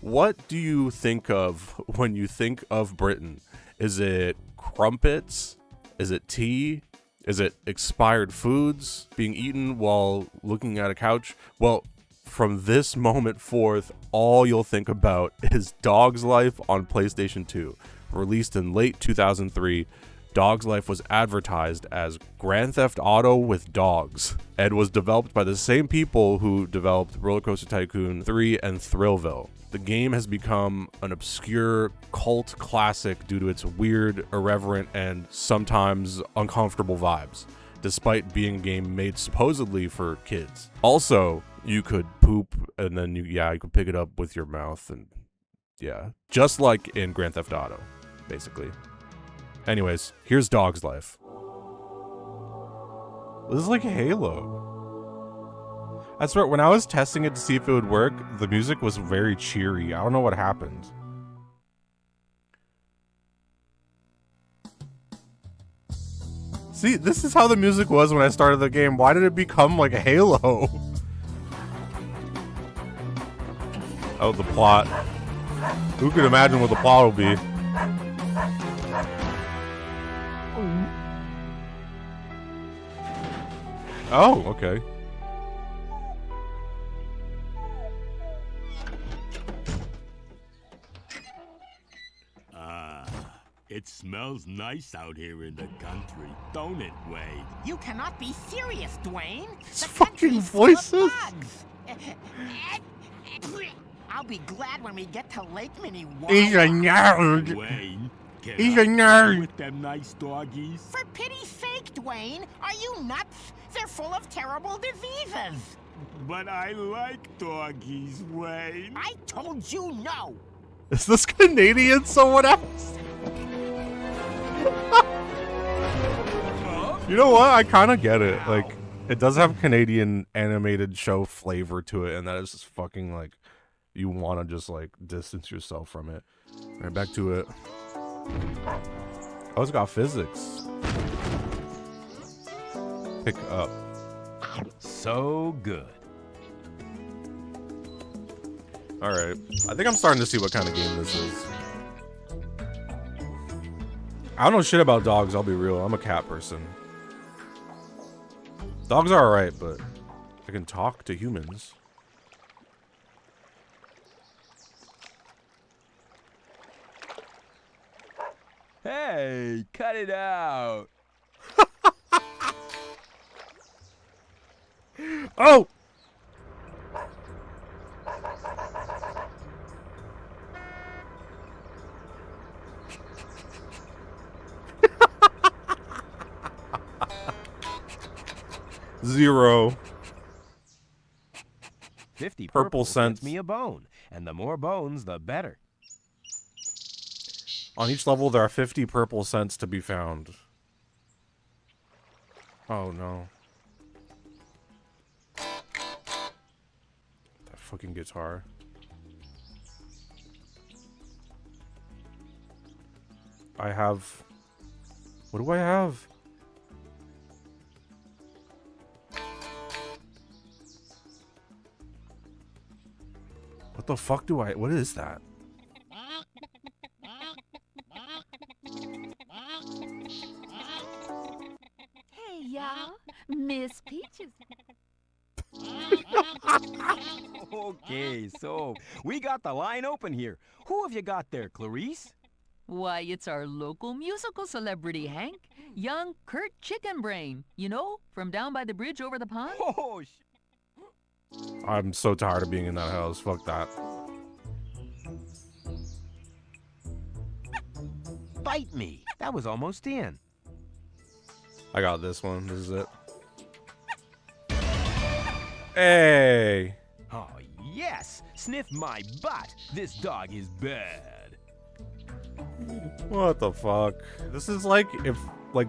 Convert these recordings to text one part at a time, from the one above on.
What do you think of when you think of Britain? Is it crumpets? Is it tea? Is it expired foods being eaten while looking at a couch? Well, from this moment forth, all you'll think about is Dog's Life on PlayStation 2. Released in late 2003, Dog's Life was advertised as Grand Theft Auto with dogs, and was developed by the same people who developed Roller Coaster Tycoon 3 and Thrillville. The game has become an obscure cult classic due to its weird, irreverent, and sometimes uncomfortable vibes, despite being a game made supposedly for kids. Also, you could poop and then you could pick it up with your mouth, and just like in Grand Theft Auto, basically. Anyways, here's Dog's Life. This is like Halo. I swear, when I was testing it to see if it would work, the music was very cheery. I don't know what happened. See, this is how the music was when I started the game. Why did it become like a Halo? Oh, the plot. Who could imagine what the plot will be? Oh, okay. It smells nice out here in the country, don't it, Wade? You cannot be serious, Dwayne. It's fucking voices. I'll be glad when we get to Lake Minnewawa. He's a nerd. Wayne, get He's a out nerd. with them nice doggies. For pity's sake, Dwayne, are you nuts? They're full of terrible diseases. But I like doggies, Wayne. I told you no. Is this Canadian someone else? You know what? I kind of get it. Like, it does have Canadian animated show flavor to it, and that is just fucking like, you want to just like distance yourself from it. All right, back to it. Oh, it's got physics. Pick up. So good. All right, I think I'm starting to see what kind of game this is. I don't know shit about dogs, I'll be real. I'm a cat person. Dogs are alright, but I can talk to humans. Hey, cut it out. Oh! Zero. 50 Purple cents cents. gets me a bone, and the more bones, the better. On each level, there are 50 purple cents to be found. Oh no. That fucking guitar. I have... What do I have? What the fuck do I... What is that? Hey, y'all. Miss Peaches. Okay, so we got the line open here. Who have you got there, Clarice? Why, it's our local musical celebrity, Hank. Young Kurt Chickenbrain. You know, from down by the bridge over the pond. Oh, I'm so tired of being in that house. Fuck that. bite me. That was almost in. I got this one. This is it. Hey! Oh, yes! Sniff my butt! This dog is bad. What the fuck? This is like if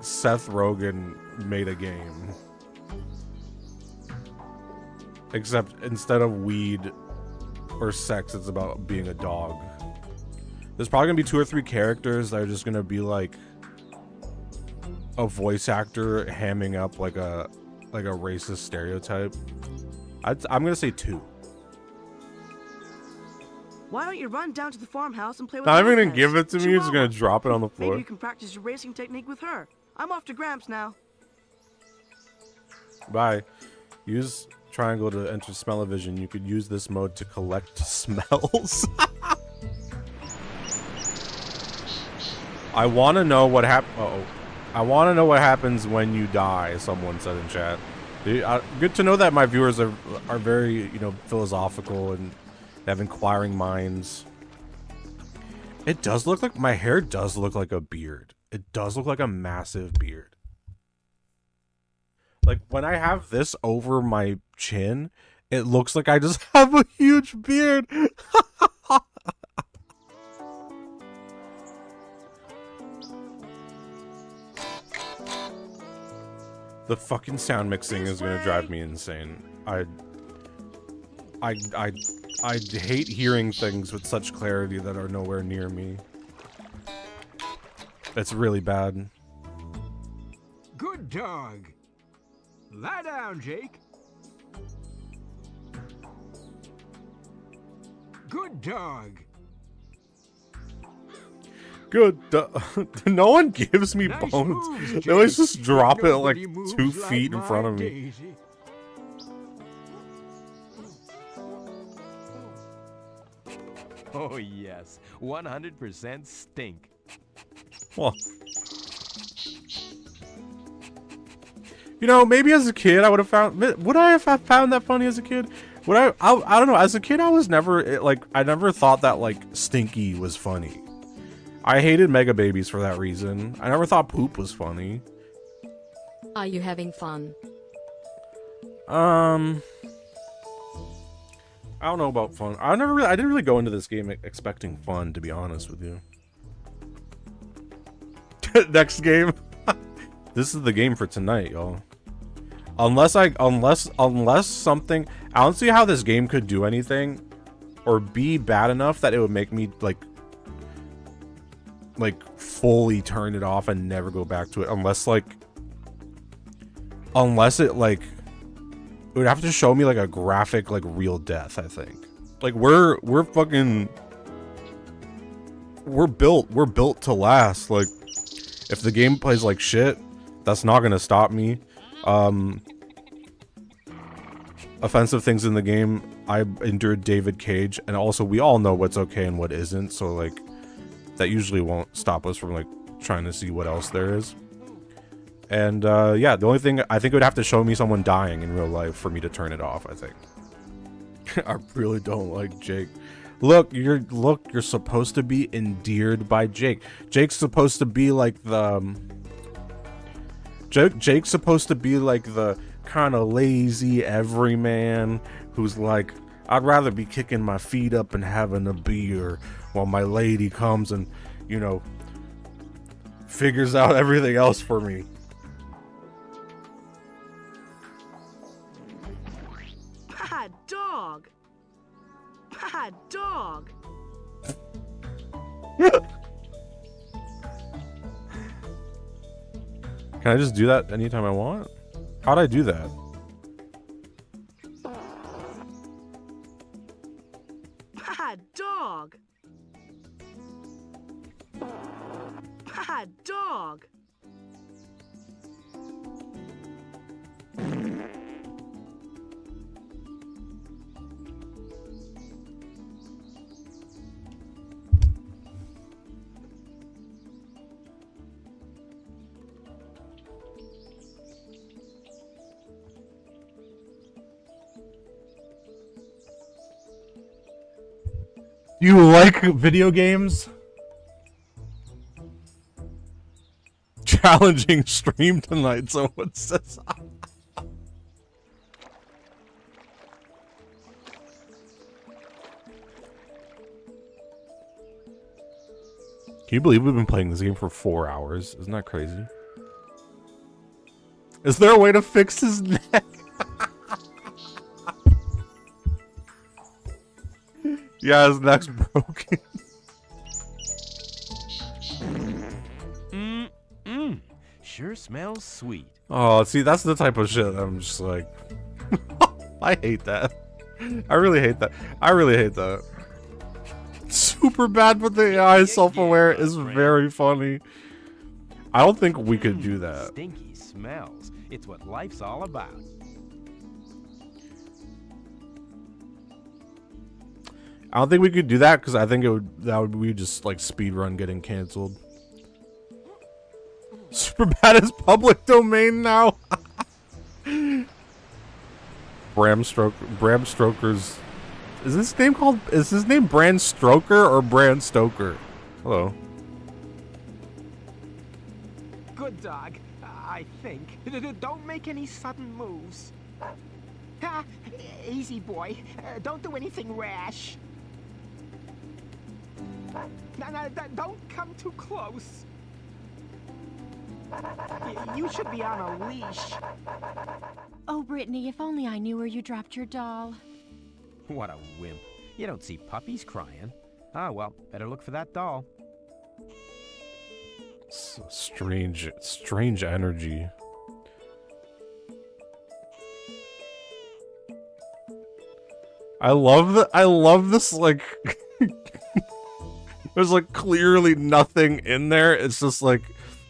Seth Rogen made a game. Except instead of weed or sex, it's about being a dog. There's probably gonna be 2 or 3 characters that are just gonna be like a voice actor hamming up like a racist stereotype. I'm gonna say 2. Why don't you run down to the farmhouse and play with Not even gonna Lopez? give it to me. You're just gonna Chihuahua. drop it on the Maybe floor. you can practice your racing technique with her. I'm off to Gramps now. Bye. Use triangle to enter smell-o-vision. You could use this mode to collect smells. I want to know what I want to know what happens when you die. Someone said in chat. Good to know that my viewers are very, you know, philosophical and have inquiring minds. It does look like my hair does look like a beard. It does look like a massive beard. Like when I have this over my chin, it looks like I just have a huge beard. The fucking sound mixing is gonna drive me insane. I hate hearing things with such clarity that are nowhere near me. It's really bad. Good dog. Lie down, Jake. Good dog. Good. No one gives me Nice bones. moves, They always Jake. just drop it like Nobody moves 2 like feet in my front of me. Daisy. Oh yes, 100% stink. Well, you know, maybe as a kid I would have found. Would I have found that funny as a kid? Would I don't know. As a kid, I was never like. I never thought that like Stinky was funny. I hated Mega Babies for that reason. I never thought Poop was funny. Are you having fun? I don't know about fun. I didn't really go into this game expecting fun, to be honest with you. Next game. This is the game for tonight, y'all. Unless something, I don't see how this game could do anything or be bad enough that it would make me like fully turn it off and never go back to it, unless it like it would have to show me like a graphic like real death. I think like we're built to last. Like if the game plays like shit, that's not gonna stop me. Offensive things in the game, I endured David Cage, and also we all know what's okay and what isn't, so like that usually won't stop us from like trying to see what else there is. And yeah, the only thing I think it would have to show me someone dying in real life for me to turn it off, I think. I really don't like Jake. Look, you're supposed to be endeared by Jake. Jake's supposed to be like the Jake's supposed to be like the kind of lazy everyman who's like, I'd rather be kicking my feet up and having a beer while my lady comes and, you know, figures out everything else for me. Bad dog. Bad dog. Can I just do that anytime I want? How'd I do that? Bad dog. Bad dog. Do you like video games? Challenging stream tonight, someone says. Can you believe we've been playing this game for 4 hours? Isn't that crazy? Is there a way to fix his neck? Yeah, his neck's broken. Sure smells sweet. Oh, see, that's the type of shit I'm just like... I hate that. I really hate that. I really hate that. Super bad, but the AI self-aware is very funny. I don't think we could do that. Stinky smells. It's what life's all about. I don't think we could do that because I think that would be just like speedrun getting canceled. Super bad is public domain now. Bram Stoker's. Is his name Bram Stoker or Bram Stoker? Hello. Good dog, I think. Don't make any sudden moves. Easy, boy. Don't do anything rash. No, don't come too close. You should be on a leash. Oh, Brittany, if only I knew where you dropped your doll. What a wimp. You don't see puppies crying. Ah, well, better look for that doll. So strange energy. I love this, like, there's like clearly nothing in there. It's just like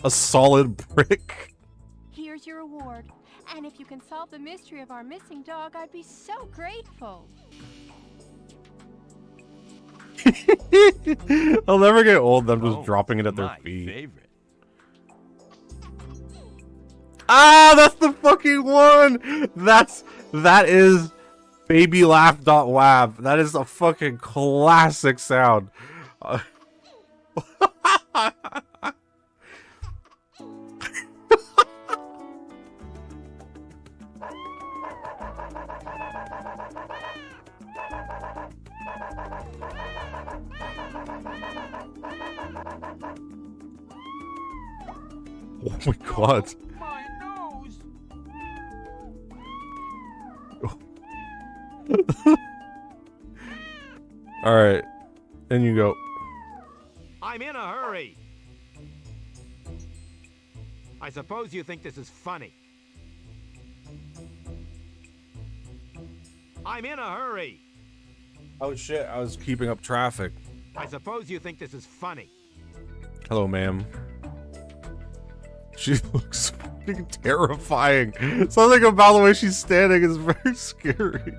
a solid brick. Here's your award. And if you can solve the mystery of our missing dog, I'd be so grateful. I'll never get old them just dropping it at their feet. Favorite. Ah, that's the fucking one. That is babylaugh.wab. That is a fucking classic sound. Oh my god. My nose. Alright. And you go. I'm in a hurry. I suppose you think this is funny. I'm in a hurry. Oh shit, I was keeping up traffic. I suppose you think this is funny. Hello, ma'am. She looks fucking terrifying. Something about the way she's standing is very scary.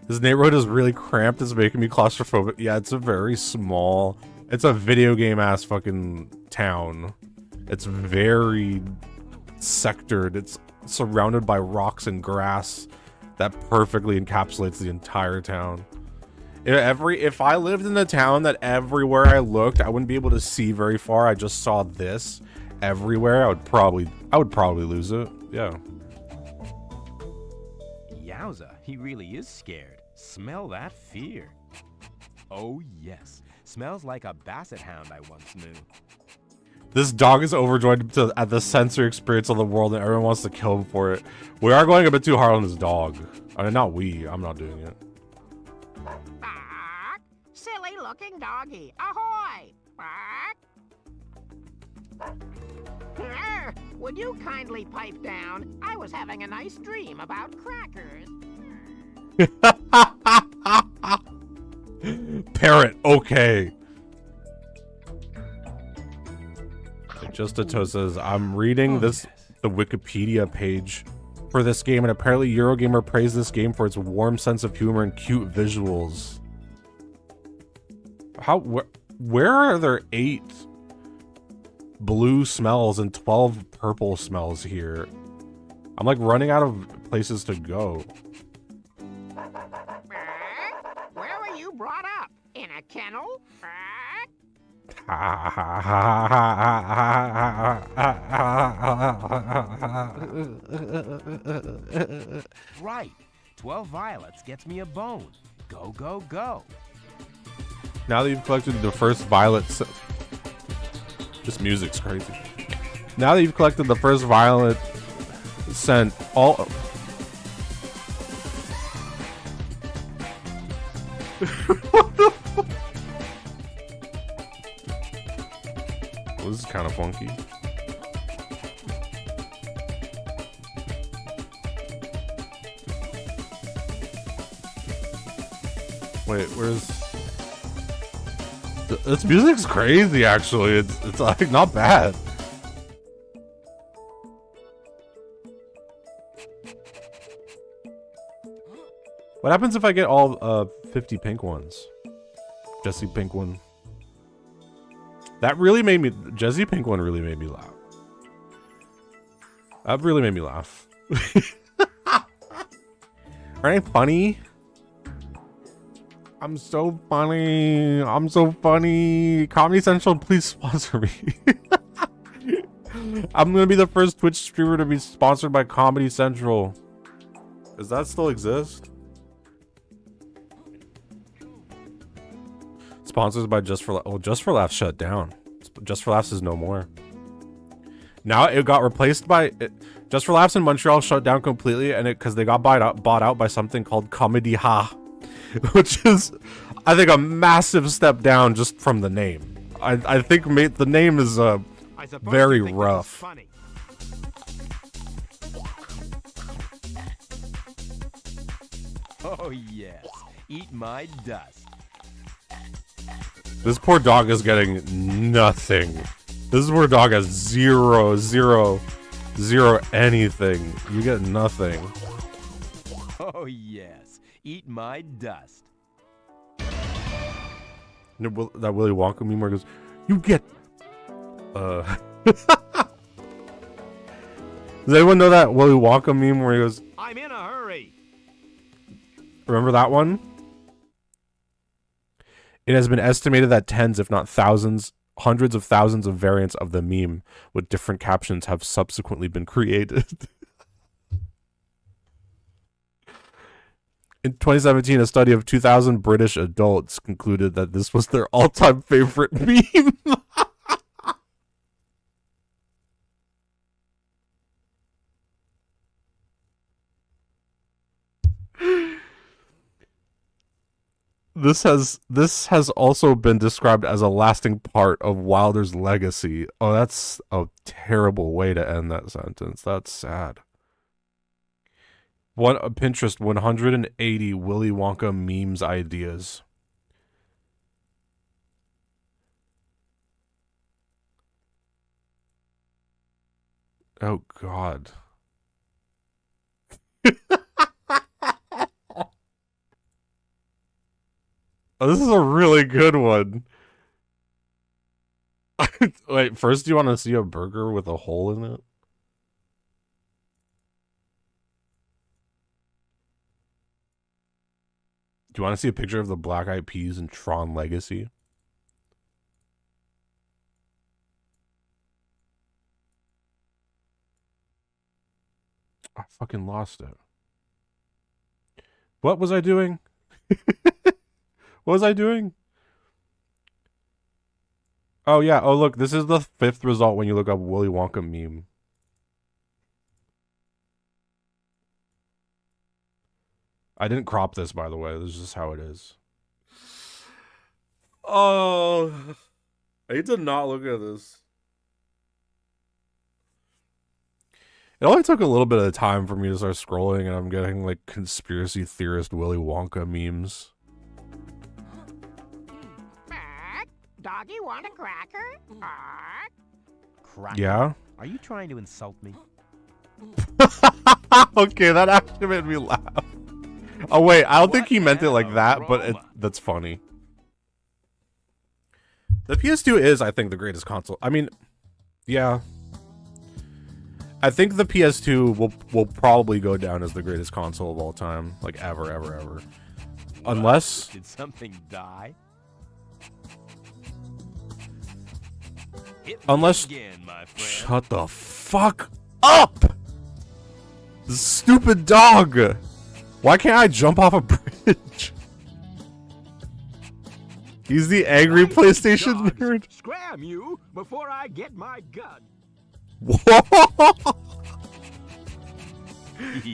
This neighborhood is really cramped. It's making me claustrophobic. Yeah, it's a very small... It's a video game ass fucking town. It's very sectored. It's surrounded by rocks and grass that perfectly encapsulates the entire town. If I lived in a town that everywhere I looked, I wouldn't be able to see very far. I just saw this everywhere. I would probably lose it. Yeah. Yowza, he really is scared. Smell that fear. Oh yes, smells like a basset hound I once knew. This dog is overjoyed at the sensory experience of the world, and everyone wants to kill him for it. We are going a bit too hard on this dog. I mean, not we. I'm not doing it. Silly looking doggy. Ahoy! Would you kindly pipe down? I was having a nice dream about crackers. Parrot, okay. Justato says, I'm reading the Wikipedia page for this game, and apparently Eurogamer praised this game for its warm sense of humor and cute visuals. Where are there 8 blue smells and 12 purple smells here? I'm like running out of places to go. Where were you brought up? In a kennel? Right. 12 violets gets me a bone. Go, go, go. Now that you've collected the first violet... This music's crazy. Now that you've collected the first violet scent, all... What the fuck? Well, this is kind of funky. Wait, where's... This music's crazy, actually. It's like, not bad. What happens if I get all 50 pink ones? Jesse Pink one. That really made me... Jesse Pink one really made me laugh. That really made me laugh. Aren't I funny? I'm so funny. I'm so funny. Comedy Central, please sponsor me. I'm gonna be the first Twitch streamer to be sponsored by Comedy Central. Does that still exist? Sponsors by Just for Laughs. Well, Just for Laughs shut down. Just for Laughs is no more. Now it got replaced by Just for Laughs in Montreal shut down completely, and because they got bought out by something called Comedy Ha, which is, I think, a massive step down just from the name. I think the name is very rough. Oh yes, eat my dust. This poor dog is getting nothing. This poor dog has zero anything. You get nothing. Oh yes, eat my dust. That Willy Wonka meme where he goes, you get... Does anyone know that Willy Wonka meme where he goes... I'm in a hurry. Remember that one? It has been estimated that tens, if not thousands, hundreds of thousands of variants of the meme with different captions have subsequently been created. In 2017, a study of 2,000 British adults concluded that this was their all-time favorite meme. This has also been described as a lasting part of Wilder's legacy. Oh, that's a terrible way to end that sentence. That's sad. Pinterest 180 Willy Wonka memes ideas. Oh God. Oh, this is a really good one. Wait, first, do you want to see a burger with a hole in it? Do you want to see a picture of the Black Eyed Peas and Tron Legacy? I fucking lost it. What was I doing? What was I doing? Oh, yeah. Oh, look. This is the 5th result when you look up Willy Wonka meme. I didn't crop this, by the way. This is just how it is. Oh. I need to not look at this. It only took a little bit of time for me to start scrolling, and I'm getting, like, conspiracy theorist Willy Wonka memes. Doggy, want a cracker? Cracker? Yeah? Are you trying to insult me? Okay, that actually made me laugh. Oh, wait. I don't think he meant it like that, but that's funny. The PS2 is, I think, the greatest console. I mean, yeah. I think the PS2 will probably go down as the greatest console of all time. Like, ever. Unless... Did something die? Unless... Again, my friend. Shut the fuck up! Stupid dog! Why can't I jump off a bridge? He's the angry PlayStation nerd. Scram you before I get my gun.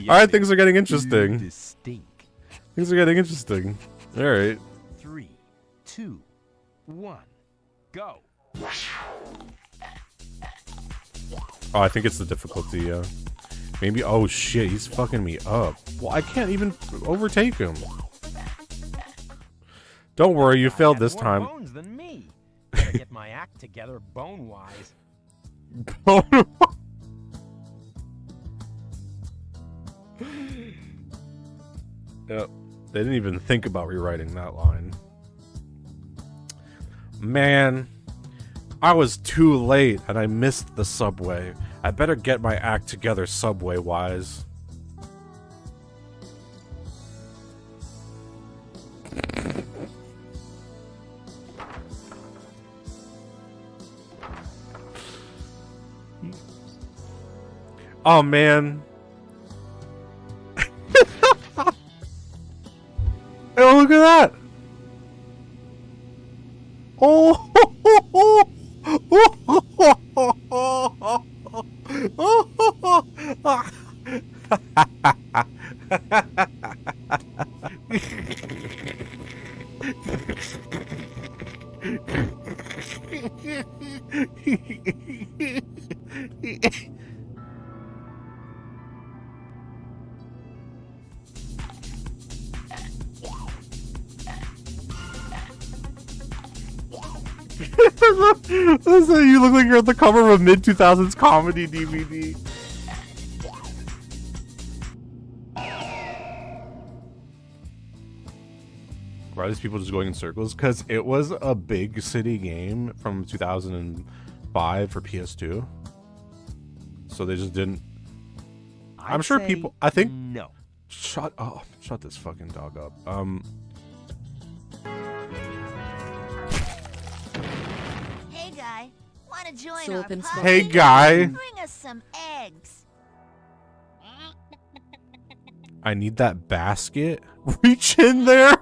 Alright, things are getting interesting. Distinct. Things are getting interesting. Alright. 3, 2, 1, go. Oh, I think it's the difficulty, yeah. Maybe, oh shit, he's fucking me up. Well, I can't even overtake him. Don't worry, you I failed had this more time. bones than me. Gotta get my act together bone-wise. Yep. They didn't even think about rewriting that line. Man, I was too late and I missed the subway. I better get my act together subway-wise. Oh man. Oh, look at that. Oh. That's how you look like you're at the cover of a mid-2000s comedy DVD. Why are these people just going in circles? Because it was a big city game from 2005 for PS2. So they just didn't... I'm sure people... I think... No. Shut this fucking dog up. Hey guy, wanna join Soap our and party? Hey guy. Bring us some eggs. I need that basket. Reach in there.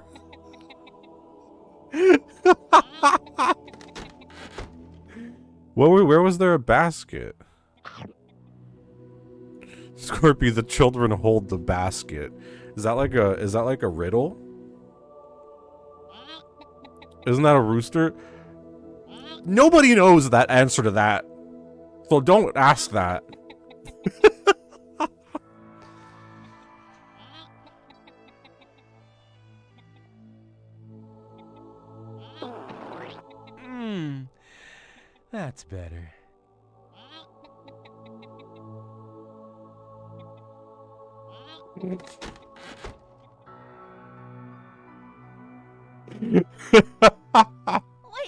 Where was there a basket? Scorpy, the children hold the basket. Is that like a riddle? Isn't that a rooster? Nobody knows that answer to that. So don't ask that. That's better. Way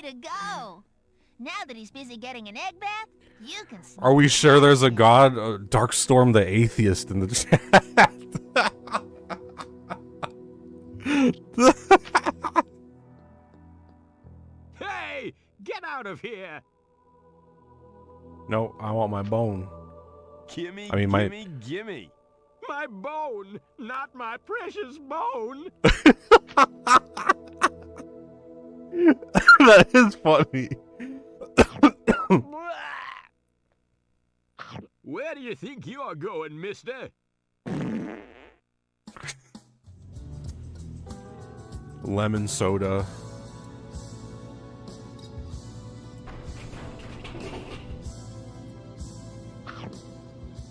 to go! Now that he's busy getting an egg bath, you can. Are we sure there's a god? Darkstorm the atheist in the chat. Hey, get out of here! No, I want my bone. Gimme, I mean, gimme. My bone, not my precious bone. That is funny. Where do you think you're going, mister? Lemon soda.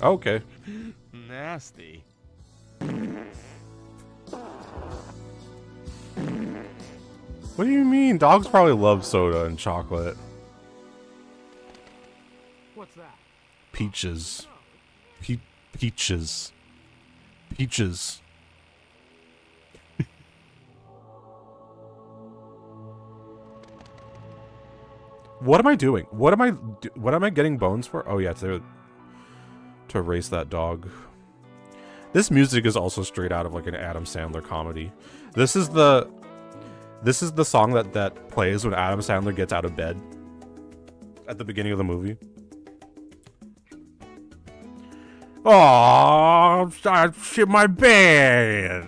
Okay. Nasty. What do you mean? Dogs probably love soda and chocolate. What's that? Peaches. Peaches. Peaches. What am I doing? What am I getting bones for? Oh yeah, to erase that dog. This music is also straight out of like an Adam Sandler comedy. This is the song that plays when Adam Sandler gets out of bed at the beginning of the movie. Oh, I shit my bed.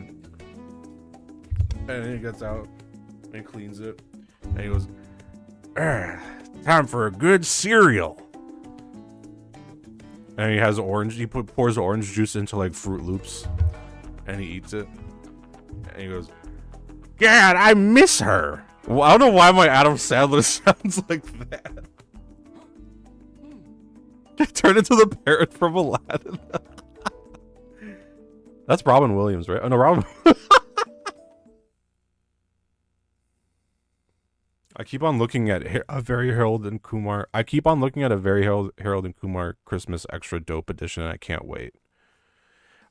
And then he gets out and he cleans it. And he goes, time for a good cereal. And he has orange. He pours orange juice into like Fruit Loops, and he eats it. And he goes, "God, I miss her." Well, I don't know why my Adam Sandler sounds like that. Turn into the parrot from Aladdin. That's Robin Williams, right? Oh no, Robin. I keep on looking at a very Harold and Kumar. I keep on looking at a very Harold and Kumar Christmas Extra Dope edition, and I can't wait.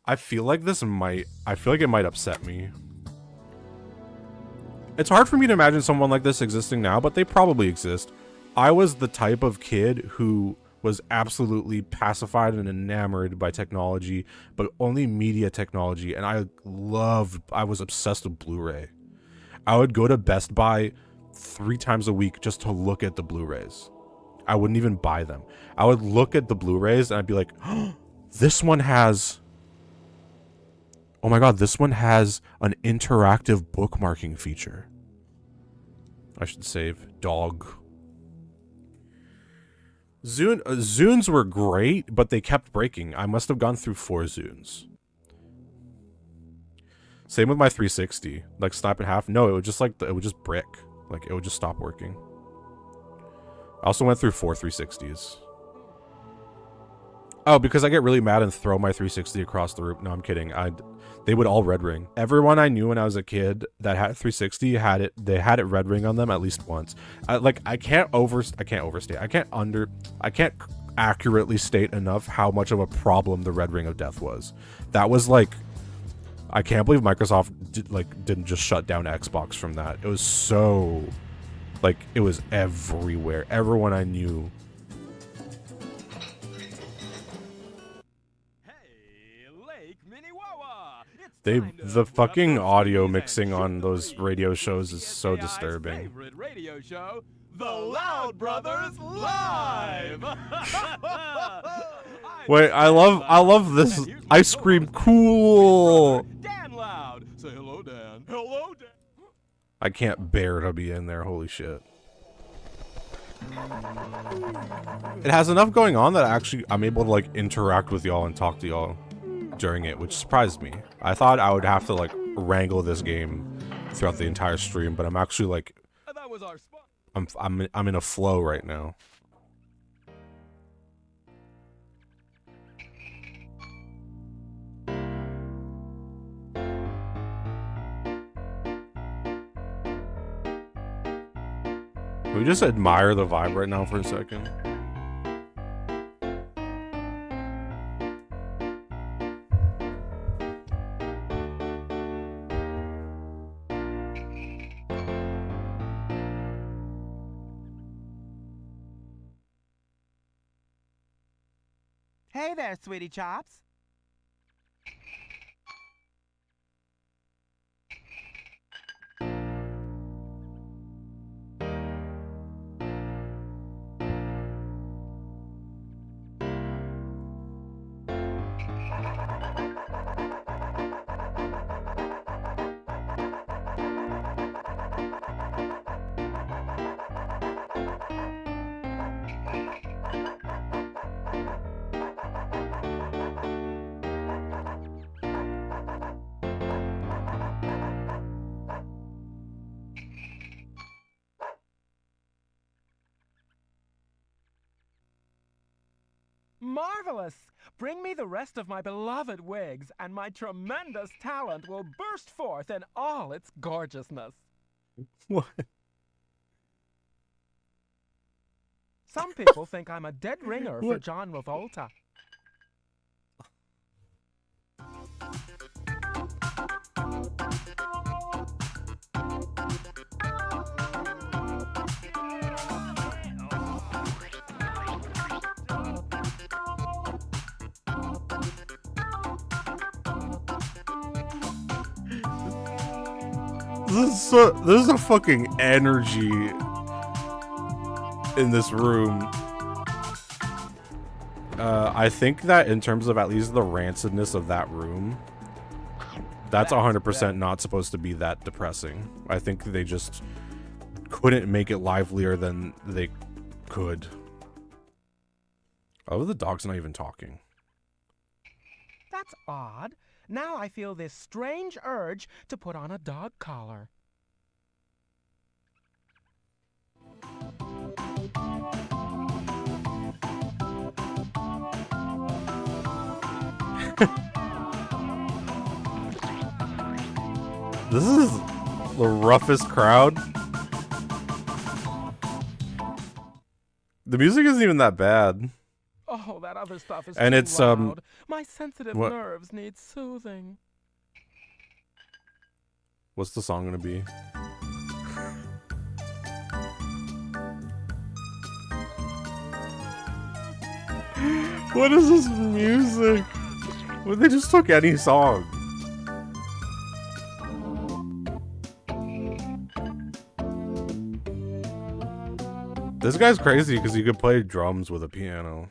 I feel like it might upset me. It's hard for me to imagine someone like this existing now, but they probably exist. I was the type of kid who was absolutely pacified and enamored by technology, but only media technology, and I was obsessed with Blu-ray. I would go to Best Buy 3 times a week just to look at the Blu-rays. I wouldn't even buy them. I would look at the Blu-rays and I'd be like, oh, this one has... Oh my god, this one has an interactive bookmarking feature. I should save. Dog. Zunes were great, but they kept breaking. I must have gone through 4 Zunes. Same with my 360. Like, snap in half. No, it would just brick. Like, it would just stop working. I also went through 4 360s. Oh, because I get really mad and throw my 360 across the room. No, I'm kidding. They would all red ring. Everyone I knew when I was a kid that had 360 they had it red ring on them at least once. I can't accurately state enough how much of a problem the red ring of death was. That was like, I can't believe Microsoft didn't just shut down Xbox from that. It was so, like, it was everywhere. Everyone I knew. The fucking audio mixing on those radio shows is so disturbing. Favorite radio show, The Loud Brothers Live. Wait, I love this. I scream cool. Dan Loud. Say hello, Dan. Hello, Dan. I can't bear to be in there. Holy shit. It has enough going on that actually I'm able to like interact with y'all and talk to y'all during it, which surprised me. I thought I would have to like wrangle this game throughout the entire stream, but I'm actually like, I'm in a flow right now. Can we just admire the vibe right now for a second? Hey there, sweetie chops. Marvelous! Bring me the rest of my beloved wigs, and my tremendous talent will burst forth in all its gorgeousness. What? Some people think I'm a dead ringer for John Revolta. This is a fucking energy in this room. I think that in terms of at least the rancidness of that room, that's 100% not supposed to be that depressing. I think they just couldn't make it livelier than they could. Oh, the dog's not even talking. That's odd. Now I feel this strange urge to put on a dog collar. This is the roughest crowd. The music isn't even that bad. Oh, that other stuff is And too it's loud. My sensitive what- nerves need soothing. What's the song gonna be? What is this music? Well, they just took any song. This guy's crazy because he could play drums with a piano.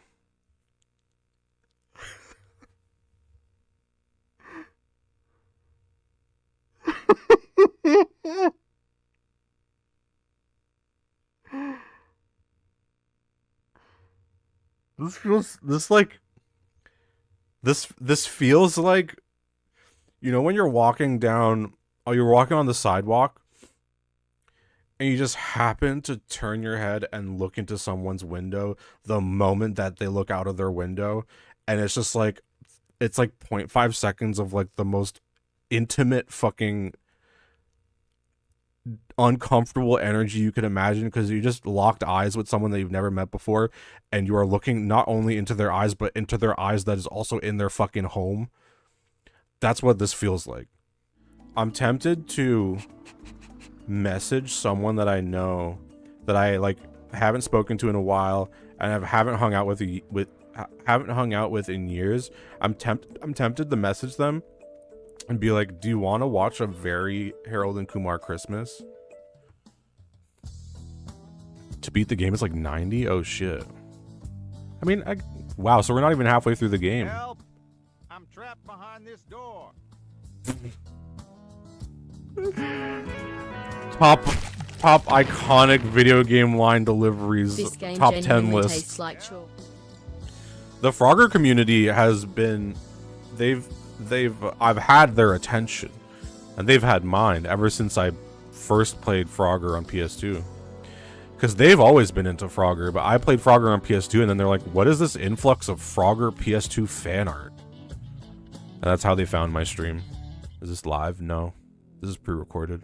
This feels like, you know, when you're walking down, or you're walking on the sidewalk and you just happen to turn your head and look into someone's window the moment that they look out of their window, and it's just like, it's like 0.5 seconds of like the most intimate fucking uncomfortable energy you could imagine, because you just locked eyes with someone that you've never met before, and you are looking not only into their eyes but into their eyes that is also in their fucking home. That's what this feels like. I'm tempted to message someone that I know that I like haven't spoken to in a while and haven't hung out with in years. I'm tempted to message them and be like, do you want to watch a very Harold and Kumar Christmas? To beat the game is like 90? Oh shit. I mean, wow, so we're not even halfway through the game. Help! I'm trapped behind this door. Top iconic video game line deliveries. This game Top 10 genuinely list. tastes like chalk. The Frogger community has been, I've had their attention, and they've had mine ever since I first played Frogger on PS2. Because they've always been into Frogger, but I played Frogger on PS2, and then they're like, what is this influx of Frogger PS2 fan art? And that's how they found my stream. Is this live? No. This is pre-recorded.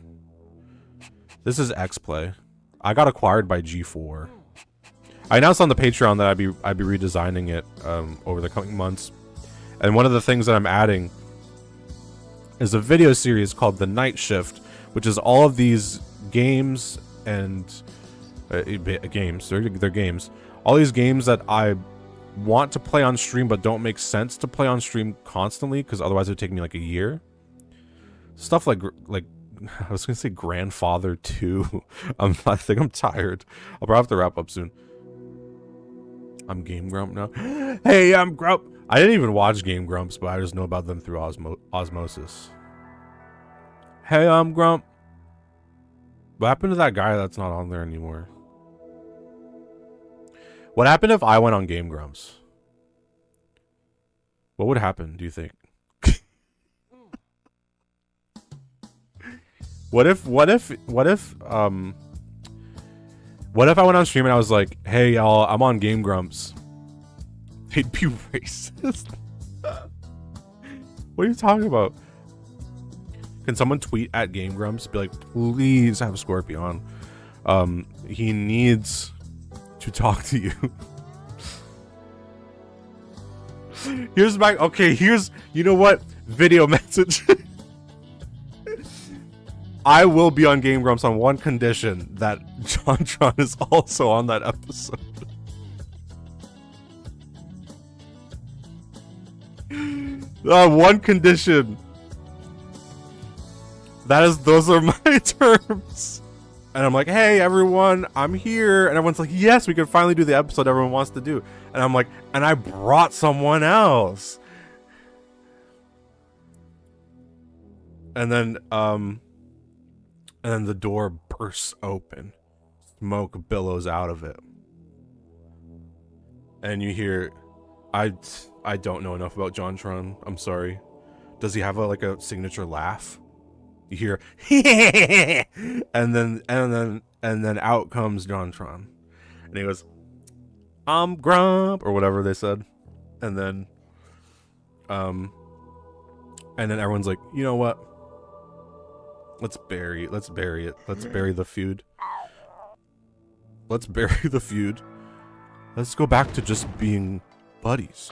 This is X-Play. I got acquired by G4. I announced on the Patreon that I'd be redesigning it over the coming months. And one of the things that I'm adding is a video series called The Night Shift, which is all of these games and games. They're games. All these games that I want to play on stream but don't make sense to play on stream constantly, because otherwise it would take me like a year. Stuff like I was gonna say Grandfather 2. I think I'm tired. I'll probably have to wrap up soon. I'm Game Grump now. Hey, I'm Grump. I didn't even watch Game Grumps, but I just know about them through osmosis. Hey, I'm Grump. What happened to that guy that's not on there anymore? What happened if I went on Game Grumps? What would happen, do you think? What if I went on stream and I was like, hey y'all, I'm on Game Grumps? They'd be racist. What are you talking about? Can someone tweet at Game Grumps? Be like, please have Scorpion. He needs to talk to you. Here's my, you know what? Video message. I will be on Game Grumps on one condition, that JonTron is also on that episode. One condition. Those are my terms. And I'm like, hey everyone, I'm here. And everyone's like, yes, we can finally do the episode everyone wants to do. And I'm like, and I brought someone else. And then the door bursts open. Smoke billows out of it. And you hear, I don't know enough about JonTron. I'm sorry. Does he have a signature laugh? You hear, and then out comes JonTron, and he goes, "I'm Grump," or whatever they said, and then everyone's like, you know what? Let's bury it. Let's bury the feud. Let's bury the feud. Let's go back to just being buddies.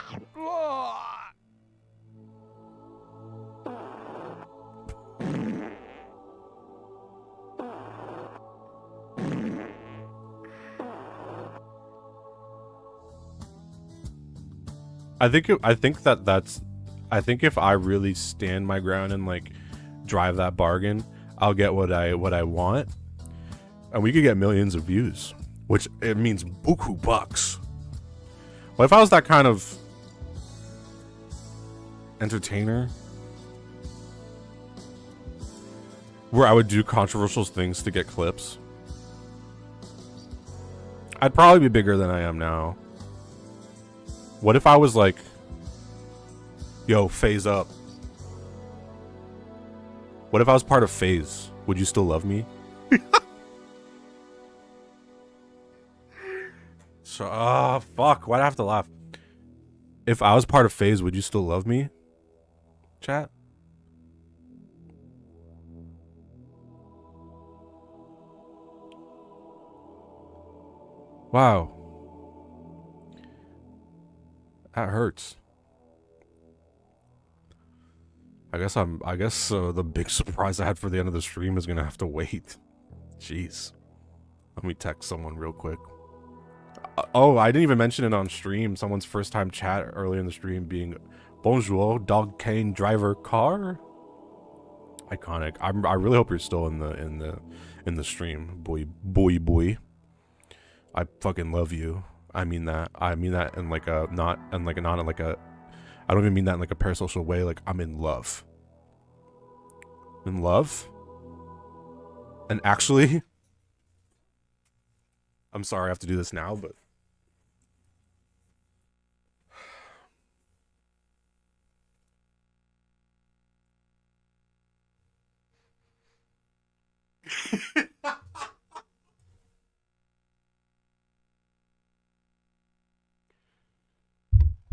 I think if I really stand my ground and like drive that bargain, I'll get what I want, and we could get millions of views, which it means buku bucks. What if I was that kind of entertainer where I would do controversial things to get clips? I'd probably be bigger than I am now. What if I was like, yo, phase up? What if I was part of Phase? Would you still love me? So, fuck. Why'd I have to laugh? If I was part of Phase, would you still love me? Chat? Wow. That hurts. I guess the big surprise I had for the end of the stream is gonna have to wait. Jeez. Let me text someone real quick. Oh, I didn't even mention it on stream. Someone's first time chat earlier in the stream being bonjour, dog cane driver car. Iconic. I really hope you're still in the stream, boy. I fucking love you. I mean that in like a not in like a I don't even mean that in like a parasocial way. Like, I'm in love. In love? And actually, I'm sorry I have to do this now, but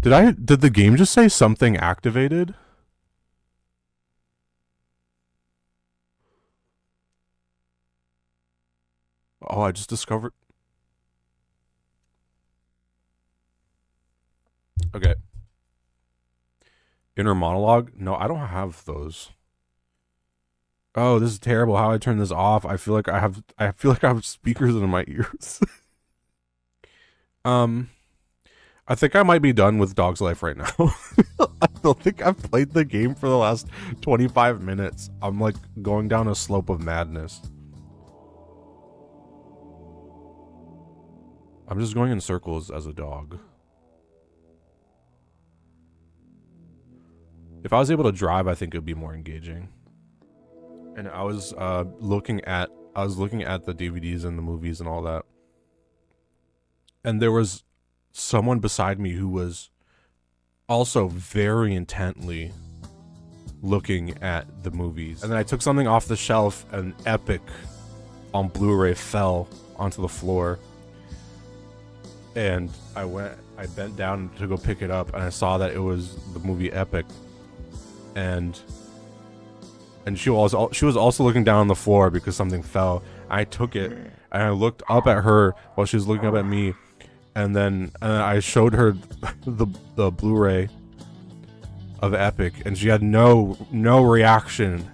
Did the game just say something activated? Oh, I just discovered. Okay. Inner monologue? No, I don't have those. Oh, this is terrible. How I turn this off? I feel like I have speakers in my ears. I think I might be done with Dog's Life right now. I don't think I've played the game for the last 25 minutes. I'm like going down a slope of madness. I'm just going in circles as a dog. If I was able to drive, I think it would be more engaging. And I was looking at the DVDs and the movies and all that. And there was someone beside me who was also very intently looking at the movies. And then I took something off the shelf and Epic on Blu-ray fell onto the floor. And I bent down to go pick it up and I saw that it was the movie Epic. And she was also looking down on the floor because something fell. I took it and I looked up at her while she was looking up at me. And then I showed her the Blu-ray of Epic, and she had no reaction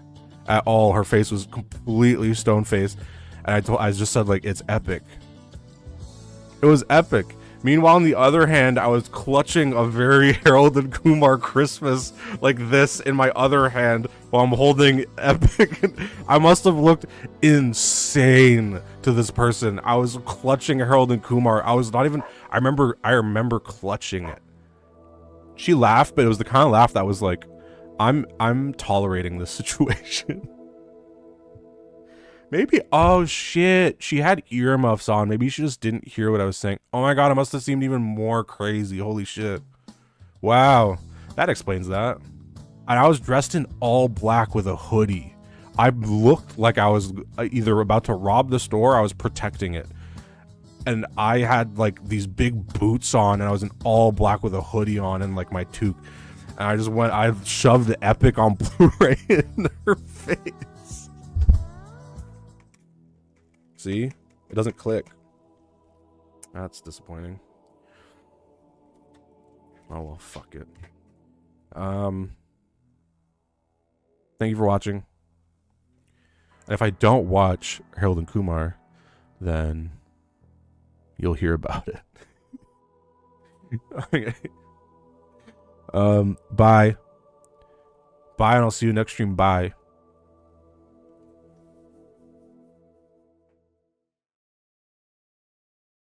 at all. Her face was completely stone-faced, and I just said, like, it's epic. It was epic. Meanwhile, on the other hand, I was clutching a very Harold and Kumar Christmas like this in my other hand while I'm holding Epic. I must have looked insane to this person. I was clutching Harold and Kumar. I was not even. I remember clutching it. She laughed, but it was the kind of laugh that was like, I'm tolerating this situation. Maybe, oh shit, she had earmuffs on. Maybe she just didn't hear what I was saying. Oh my god, it must have seemed even more crazy. Holy shit. Wow, that explains that. And I was dressed in all black with a hoodie. I looked like I was either about to rob the store or I was protecting it. And I had like these big boots on and I was in all black with a hoodie on and like my toque. And I shoved the Epic on Blu-ray in her face. See? It doesn't click. That's disappointing. Oh well, fuck it. Thank you for watching. And if I don't watch Harold and Kumar, then you'll hear about it. Okay. Bye. Bye, and I'll see you next stream. Bye.